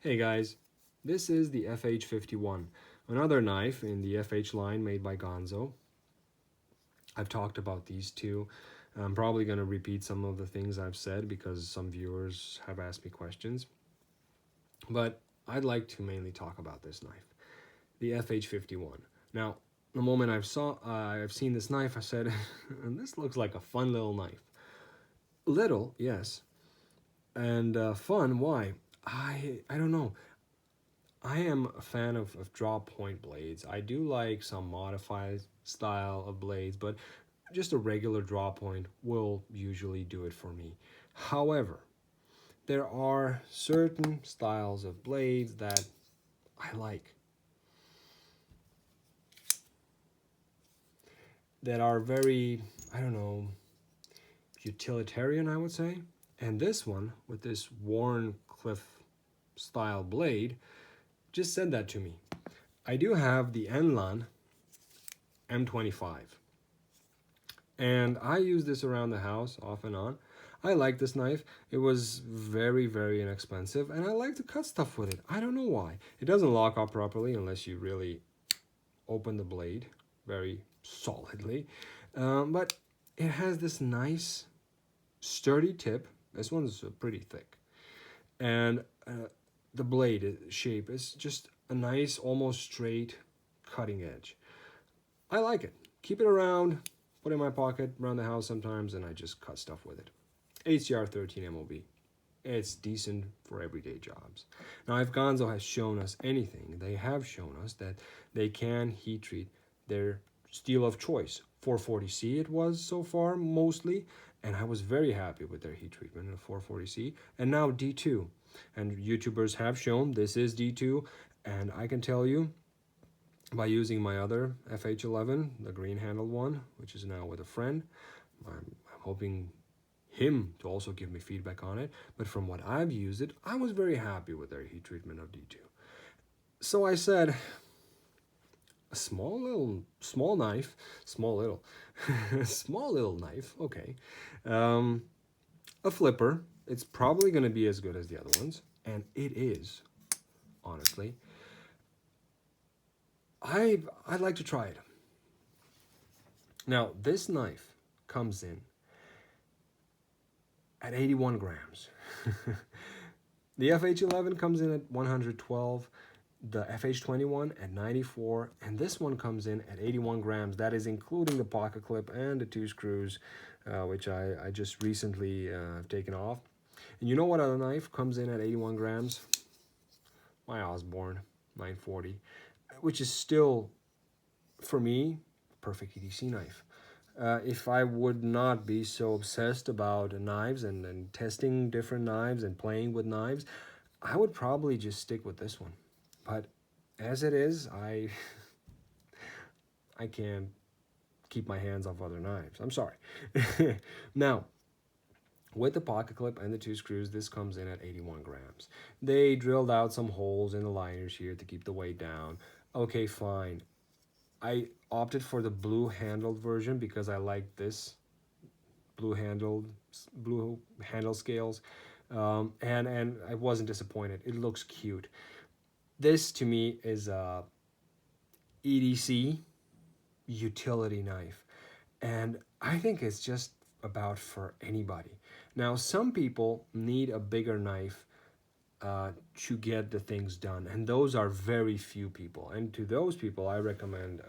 Hey guys, this is the FH51, another knife in the FH line made by Ganzo. I've talked about these two. I'm probably going to repeat some of the things I've said because some viewers have asked me questions. But I'd like to mainly talk about this knife, the FH51. Now, the moment I've seen this knife, I said, this looks like a fun little knife. Little, yes. And fun, why? I don't know. I am a fan of draw point blades. I do like some modified style of blades, but just a regular draw point will usually do it for me. However, there are certain styles of blades that I like, that are very, I don't know, utilitarian, I would say. And this one, with this Warren Cliff style blade, just said that to me. I do have the Enlan M25. And I use this around the house off and on. I like this knife. It was very, very inexpensive, and I like to cut stuff with it. I don't know why. It doesn't lock up properly unless you really open the blade very solidly. But it has this nice, sturdy tip. This one's pretty thick. And the blade shape is just a nice, almost straight cutting edge. I like it. Keep it around. Put it in my pocket around the house sometimes, and I just cut stuff with it. HCR 13 MOB. It's decent for everyday jobs. Now, if Ganzo has shown us anything, they have shown us that they can heat treat their steel of choice. 440C it was so far, mostly, and I was very happy with their heat treatment of 440C. And now D2. And YouTubers have shown this is D2, and I can tell you, by using my other FH11, the green-handled one, which is now with a friend. I'm hoping him to also give me feedback on it. But from what I've used it, I was very happy with their heat treatment of D2. So I said, a small knife, small little knife, okay. A flipper. It's probably going to be as good as the other ones. And it is, honestly. I'd like to try it. Now, this knife comes in at 81 grams. The FH11 comes in at 112, the FH21 at 94, and this one comes in at 81 grams. That is including the pocket clip and the two screws, which I just recently have taken off. And you know what other knife comes in at 81 grams? My Osborne 940. Which is still, for me, a perfect EDC knife. If I would not be so obsessed about knives and testing different knives and playing with knives, I would probably just stick with this one. But as it is, I can't keep my hands off other knives. I'm sorry. Now, with the pocket clip and the two screws, this comes in at 81 grams. They drilled out some holes in the liners here to keep the weight down. Okay, fine. I opted for the blue handled version because I like this blue handle scales, and I wasn't disappointed. It looks cute. This to me is a EDC utility knife, and I think it's just about for anybody. Now, some people need a bigger knife to get the things done, and those are very few people. And to those people, I recommend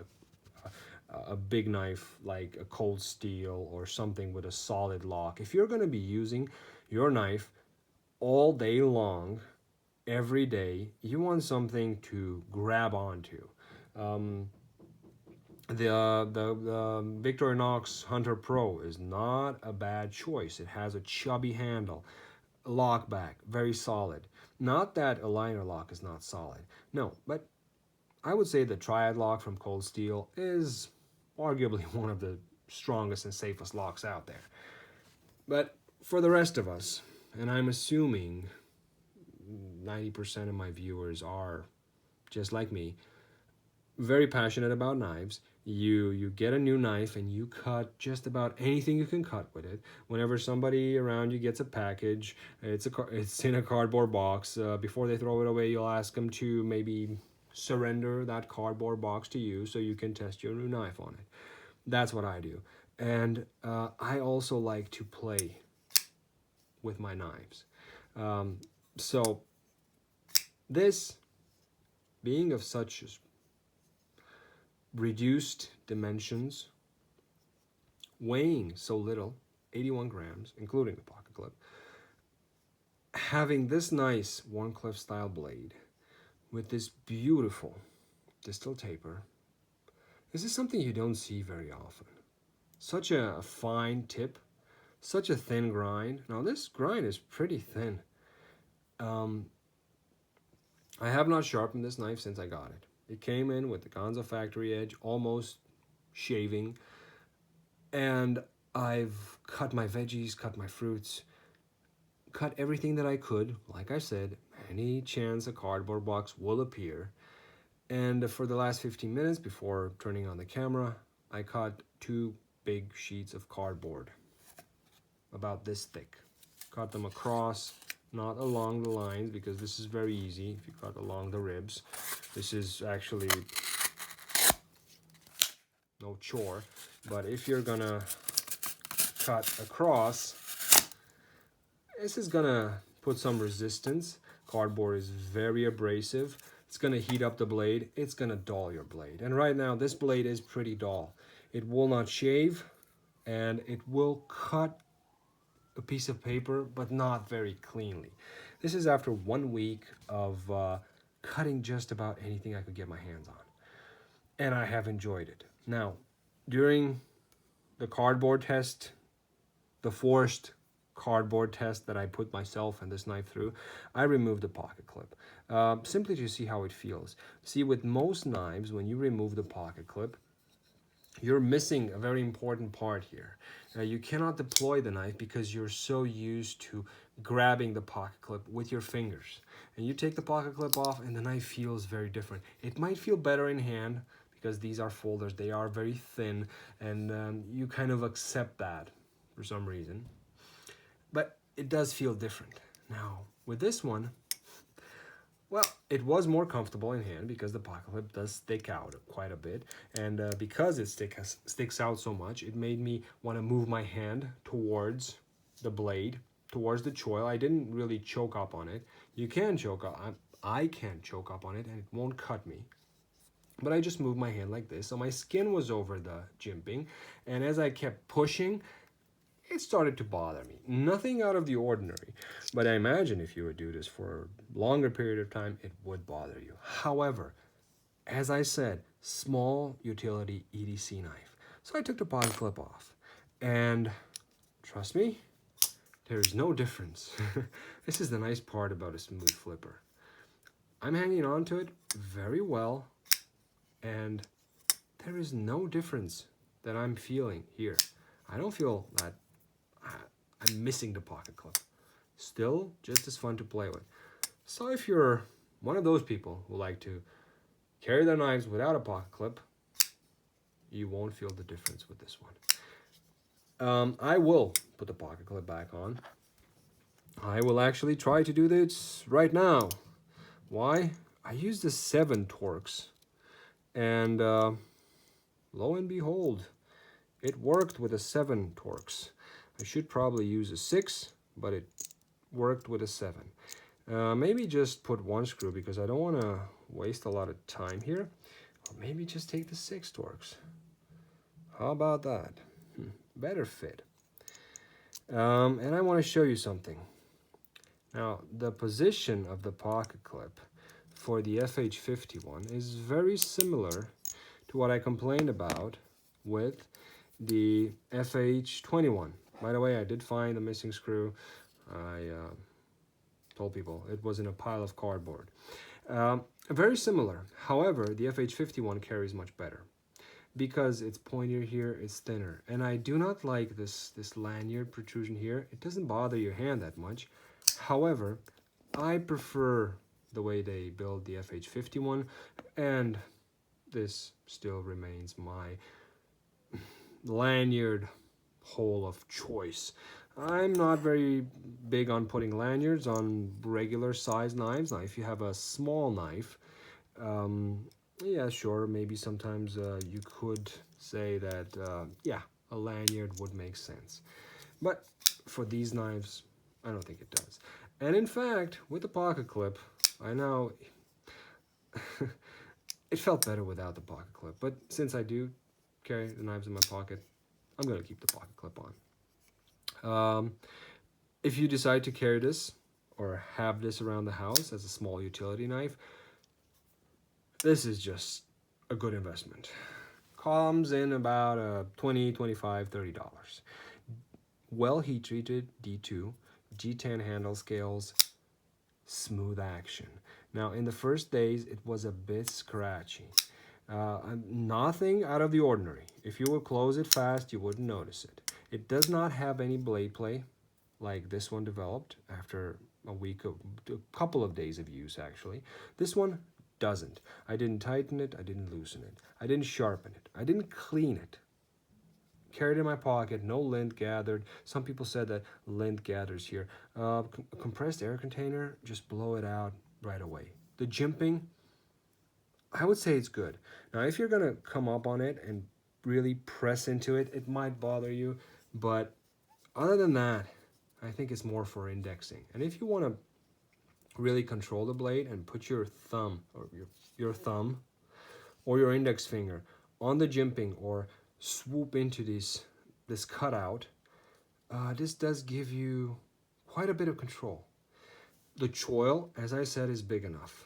a big knife like a cold steel or something with a solid lock. If you're going to be using your knife all day long, every day, you want something to grab onto. The Victorinox Hunter Pro is not a bad choice. It has a chubby handle, lock back, very solid. Not that a liner lock is not solid. No, but I would say the Triad lock from Cold Steel is arguably one of the strongest and safest locks out there. But for the rest of us, and I'm assuming 90% of my viewers are just like me, very passionate about knives, you get a new knife and you cut just about anything you can cut with it. Whenever somebody around you gets a package, it's in a cardboard box. Before they throw it away, you'll ask them to maybe surrender that cardboard box to you so you can test your new knife on it. That's what I do. And I also like to play with my knives. So this being of such reduced dimensions, weighing so little, 81 grams, including the pocket clip, having this nice Wharncliffe style blade with this beautiful distal taper, this is something you don't see very often. Such a fine tip, such a thin grind. Now this grind is pretty thin. I have not sharpened this knife since I got it. It came in with the Ganzo factory edge, almost shaving, and I've cut my veggies, cut my fruits, cut everything that I could. Like I said, any chance a cardboard box will appear. And for the last 15 minutes before turning on the camera, I cut 2 big sheets of cardboard, about this thick. Cut them across, not along the lines, because this is very easy if you cut along the ribs. This is actually no chore, but if you're gonna cut across, this is gonna put some resistance. Cardboard is very abrasive. It's gonna heat up the blade. It's gonna dull your blade. And right now, this blade is pretty dull. It will not shave, and it will cut a piece of paper, but not very cleanly. This is after 1 week of cutting just about anything I could get my hands on. And I have enjoyed it. Now, during the cardboard test, the forced cardboard test that I put myself and this knife through, I removed the pocket clip, simply to see how it feels. See, with most knives, when you remove the pocket clip, you're missing a very important part here. You cannot deploy the knife because you're so used to grabbing the pocket clip with your fingers. And you take the pocket clip off and the knife feels very different. It might feel better in hand because these are folders. They are very thin, and you kind of accept that for some reason. But it does feel different. Now, with this one, well, it was more comfortable in hand because the pocket clip does stick out quite a bit. And because it sticks out so much, it made me want to move my hand towards the blade, towards the choil. I didn't really choke up on it. You can choke up. I can't choke up on it, and it won't cut me. But I just moved my hand like this. So my skin was over the jimping. And as I kept pushing, it started to bother me. Nothing out of the ordinary. But I imagine if you would do this for a longer period of time, it would bother you. However, as I said, small utility EDC knife. So I took the pocket clip off. And trust me, there's no difference. This is the nice part about a smooth flipper. I'm hanging on to it very well. And there is no difference that I'm feeling here. I don't feel that I'm missing the pocket clip. Still just as fun to play with. So if you're one of those people who like to carry their knives without a pocket clip, you won't feel the difference with this one. I will put the pocket clip back on. I will actually try to do this right now. Why? I used the 7 Torx, and lo and behold, it worked with a 7 Torx. I should probably use a 6, but it worked with a 7. Maybe just put 1 screw because I don't want to waste a lot of time here. Or maybe just take the 6 Torx. How about that? Better fit. And I want to show you something. Now, the position of the pocket clip for the FH51 is very similar to what I complained about with the FH21. By the way, I did find the missing screw. I told people it was in a pile of cardboard. Very similar. However, the FH51 carries much better because it's pointier here, it's thinner. And I do not like this lanyard protrusion here. It doesn't bother your hand that much. However, I prefer the way they build the FH51, and this still remains my lanyard hole of choice. I'm not very big on putting lanyards on regular size knives. Now, if you have a small knife, yeah, sure, maybe sometimes you could say that, yeah, a lanyard would make sense. But for these knives, I don't think it does. And in fact, with the pocket clip, I know it felt better without the pocket clip. But since I do carry the knives in my pocket, I'm going to keep the pocket clip on. If you decide to carry this or have this around the house as a small utility knife, this is just a good investment. Comes in about $20, $25, $30. Well heat treated D2, G10 handle scales, smooth action. Now in the first days it was a bit scratchy. Nothing out of the ordinary. If you would close it fast, you wouldn't notice it. It does not have any blade play like this one developed after a couple of days of use actually. This one doesn't. I didn't tighten it, I didn't loosen it, I didn't sharpen it, I didn't clean it. Carried in my pocket, no lint gathered. Some people said that lint gathers here. Compressed air container, just blow it out right away. The jimping, I would say it's good. Now, if you're gonna come up on it and really press into it, it might bother you. But other than that, I think it's more for indexing. And if you want to really control the blade and put your thumb or your thumb or your index finger on the jimping or swoop into this cutout, this does give you quite a bit of control. The choil, as I said, is big enough.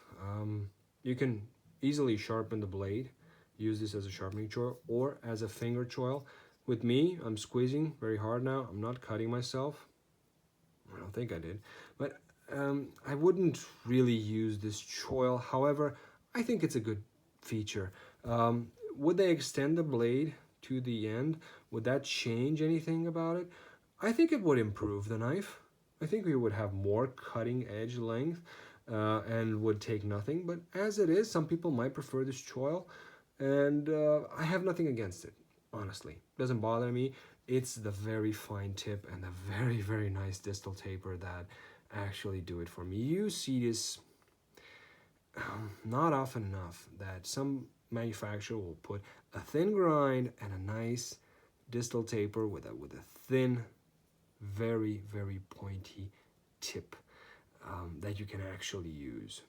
You can easily sharpen the blade, use this as a sharpening choil or as a finger choil. With me, I'm squeezing very hard now. I'm not cutting myself. I don't think I did, but I wouldn't really use this choil. However, I think it's a good feature. Would they extend the blade to the end? Would that change anything about it? I think it would improve the knife. I think we would have more cutting edge length and would take nothing. But as it is, some people might prefer this choil, and I have nothing against it, honestly. Doesn't bother me. It's the very fine tip and the very, very nice distal taper that actually do it for me. You see this not often enough, that some manufacturer will put a thin grind and a nice distal taper with a thin, very, very pointy tip that you can actually use.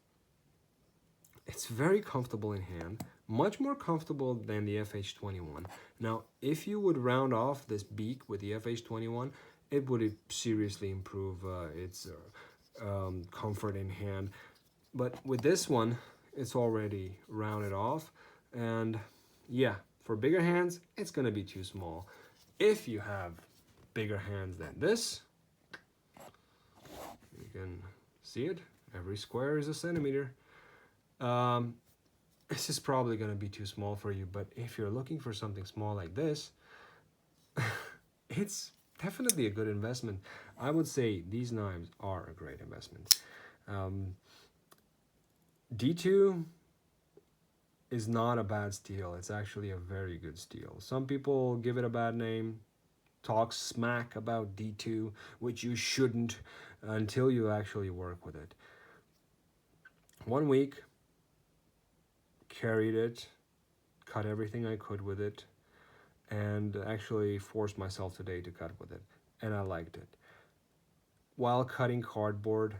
It's very comfortable in hand, much more comfortable than the FH21. Now, if you would round off this beak with the FH21, it would seriously improve its comfort in hand. But with this one, it's already rounded off. And yeah, for bigger hands, it's gonna be too small. If you have bigger hands than this, you can see it. Every square is a centimeter. This is probably going to be too small for you, but if you're looking for something small like this, it's definitely a good investment. I would say these knives are a great investment. D2 is not a bad steel. It's actually a very good steel. Some people give it a bad name, talk smack about D2, which you shouldn't until you actually work with it. 1 week, carried it, cut everything I could with it, and actually forced myself today to cut with it, and I liked it. While cutting cardboard,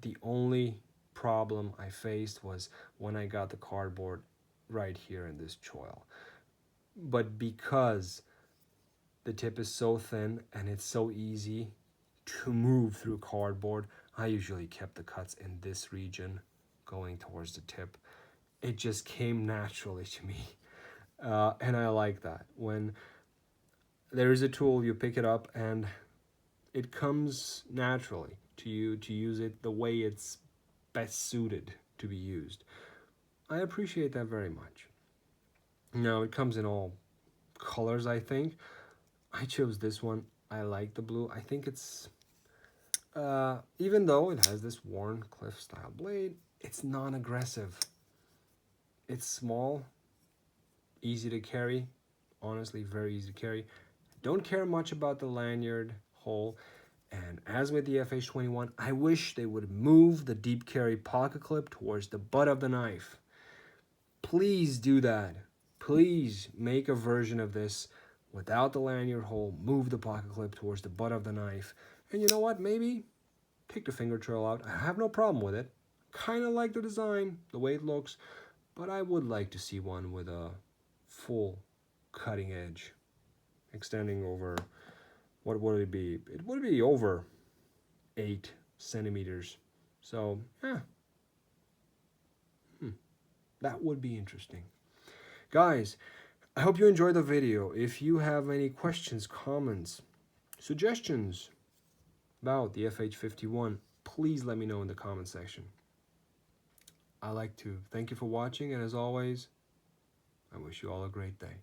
the only problem I faced was when I got the cardboard right here in this choil. But because the tip is so thin and it's so easy to move through cardboard, I usually kept the cuts in this region going towards the tip. It just came naturally to me, and I like that. When there is a tool, you pick it up and it comes naturally to you to use it the way it's best suited to be used. I appreciate that very much. Now, it comes in all colors, I think. I chose this one. I like the blue. I think it's, even though it has this Warren Cliff style blade, it's non-aggressive. It's small, easy to carry. Honestly, very easy to carry. Don't care much about the lanyard hole. And as with the FH21, I wish they would move the deep carry pocket clip towards the butt of the knife. Please do that. Please make a version of this without the lanyard hole. Move the pocket clip towards the butt of the knife. And you know what? Maybe take the finger trail out. I have no problem with it. Kind of like the design, the way it looks. But I would like to see one with a full cutting edge extending over, what would it be? It would be over 8 centimeters. So, yeah, that would be interesting. Guys, I hope you enjoyed the video. If you have any questions, comments, suggestions about the FH51, please let me know in the comment section. I'd like to thank you for watching, and as always, I wish you all a great day.